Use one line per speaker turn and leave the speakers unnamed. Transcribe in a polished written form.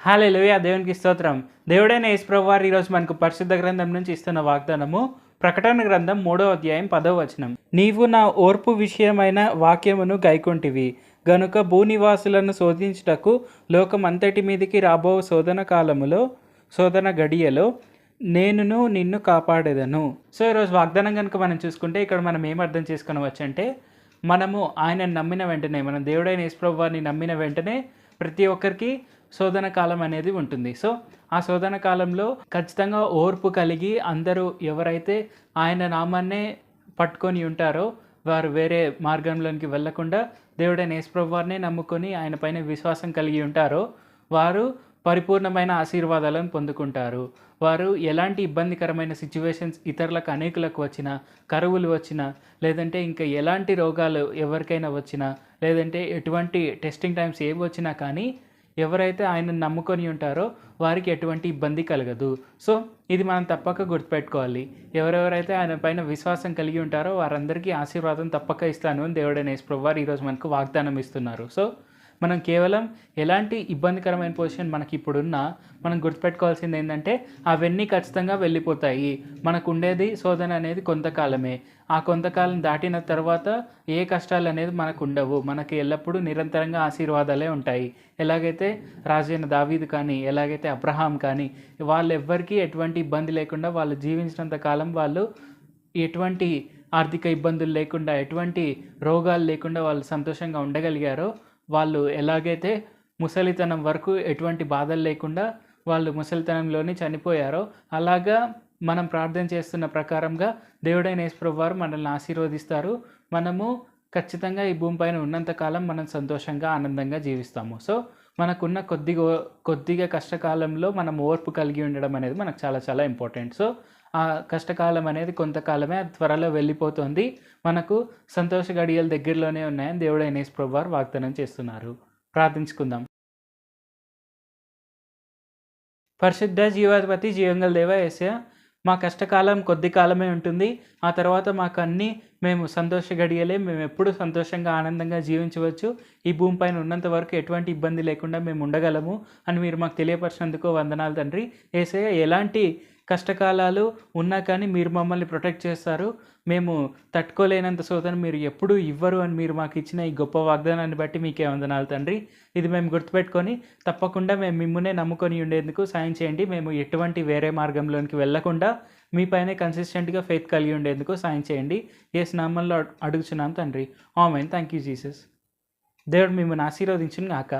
హల్లెలూయా! దేవునికి స్తోత్రం. దేవుడైన యేసు ప్రభువారు ఈరోజు మనకు పరిశుద్ధ గ్రంథం నుంచి ఇస్తున్న వాగ్దానము ప్రకటన గ్రంథం 3వ అధ్యాయం 10వ వచనం. నీవు నా ఓర్పు విషయమైన వాక్యమును గైకొంటివి గనుక భూనివాసులను శోధించుటకు లోకమంతటి మీదికి రాబో శోధన గడియలో నేనును నిన్ను కాపాడేదను. సో ఈరోజు వాగ్దానం కనుక మనం చూసుకుంటే ఇక్కడ మనం ఏం అర్థం చేసుకొనవచ్చు అంటే, మనము ఆయనను నమ్మిన వెంటనే, మనం దేవుడైన యేసు ప్రభువారిని నమ్మిన వెంటనే ప్రతి ఒక్కరికి శోధన కాలం అనేది ఉంటుంది. సో ఆ శోధన కాలంలో ఖచ్చితంగా ఓర్పు కలిగి అందరూ ఎవరైతే ఆయన నామాన్నే పట్టుకొని ఉంటారో వారు వేరే మార్గంలోనికి వెళ్ళకుండా దేవుడైన యేసు ప్రభువారినే నమ్ముకొని ఆయన పైన విశ్వాసం కలిగి ఉంటారో వారు పరిపూర్ణమైన ఆశీర్వాదాలను పొందుకుంటారు. వారు ఎలాంటి ఇబ్బందికరమైన సిచ్యువేషన్స్ ఇతరులకు అనేకులకు వచ్చినా, కరువులు వచ్చినా, లేదంటే ఇంకా ఎలాంటి రోగాలు ఎవరికైనా వచ్చినా, లేదంటే ఎటువంటి టెస్టింగ్ టైమ్స్ ఏవి వచ్చినా కానీ ఎవరైతే ఆయనను నమ్ముకొని ఉంటారో వారికి ఎటువంటి ఇబ్బంది కలగదు. సో ఇది మనం తప్పక గుర్తుపెట్టుకోవాలి. ఎవరెవరైతే ఆయన పైన విశ్వాసం కలిగి ఉంటారో వారందరికీ ఆశీర్వాదం తప్పక ఇస్తాను అని దేవుడైన యేసు ప్రభువారు ఈరోజు మనకు వాగ్దానం ఇస్తున్నారు. సో మనం కేవలం ఎలాంటి ఇబ్బందికరమైన పొజిషన్ మనకి ఇప్పుడున్నా మనం గుర్తుపెట్టుకోవాల్సింది ఏంటంటే అవన్నీ ఖచ్చితంగా వెళ్ళిపోతాయి. మనకు ఉండేది శోధన అనేది కొంతకాలమే. ఆ కొంతకాలం దాటిన తర్వాత ఏ కష్టాలు అనేది మనకు ఉండవు. మనకి ఎల్లప్పుడూ నిరంతరంగా ఆశీర్వాదాలే ఉంటాయి. ఎలాగైతే రాజైన దావీదు కానీ, ఎలాగైతే అబ్రహాం కానీ వాళ్ళెవ్వరికీ ఎటువంటి ఇబ్బంది లేకుండా వాళ్ళు జీవించినంత కాలం వాళ్ళు ఎటువంటి ఆర్థిక ఇబ్బందులు లేకుండా, ఎటువంటి రోగాలు లేకుండా వాళ్ళు సంతోషంగా ఉండగలిగారో, వాళ్ళు ఎలాగైతే ముసలితనం వరకు ఎటువంటి బాధలు లేకుండా వాళ్ళు ముసలితనంలోనే చనిపోయారో, అలాగా మనం ప్రార్థన చేస్తున్న ప్రకారంగా దేవుడైన యేసు ప్రభువారు మనల్ని ఆశీర్వదిస్తారు. మనము ఖచ్చితంగా ఈ భూమిపైన ఉన్నంతకాలం మనం సంతోషంగా, ఆనందంగా జీవిస్తాము. సో మనకున్న కొద్దిగా కష్టకాలంలో మనం ఓర్పు కలిగి ఉండడం అనేది మనకు చాలా చాలా ఇంపార్టెంట్. సో ఆ కష్టకాలం అనేది కొంతకాలమే, అది త్వరలో వెళ్ళిపోతుంది. మనకు సంతోష గడియలు దగ్గరలోనే ఉన్నాయని దేవుడైన యేసు ప్రభువారు వాగ్దానం చేస్తున్నారు. ప్రార్థించుకుందాం. పరిశుద్ధ జీవాధిపతి జీవంగల దేవ యేసయ్య, మా కష్టకాలం కొద్ది కాలమే ఉంటుంది. ఆ తర్వాత మాకు అన్నీ మేము సంతోష గడియలే. మేము ఎప్పుడు సంతోషంగా, ఆనందంగా జీవించవచ్చు. ఈ భూమిపైన ఉన్నంత వరకు ఎటువంటి ఇబ్బంది లేకుండా మేము ఉండగలము అని మీరు మాకు తెలియపరిచినందుకు వందనాలు తండ్రి. యేసయ్య, ఎలాంటి కష్టకాలాలు ఉన్నా కానీ మీరు మమ్మల్ని ప్రొటెక్ట్ చేస్తారు. మేము తట్టుకోలేనంత శోధన మీరు ఎప్పుడూ ఇవ్వరు అని మీరు మాకు ఇచ్చిన ఈ గొప్ప వాగ్దానాన్ని బట్టి మీకే వందనాలు తండ్రి. ఇది మేము గుర్తుపెట్టుకొని తప్పకుండా మేము మిమ్మల్నే నమ్ముకొని ఉండేందుకు సాయం చేయండి. మేము ఎటువంటి వేరే మార్గంలోనికి వెళ్ళకుండా మీపైనే కన్సిస్టెంట్గా ఫెయిత్ కలిగి ఉండేందుకు సాయం చేయండి. యేసు నామములో అడుగుచున్నాం తండ్రి. ఆమేన్. Thank you Jesus. దేవుడు మిమ్మల్ని ఆశీర్వదించును గాక.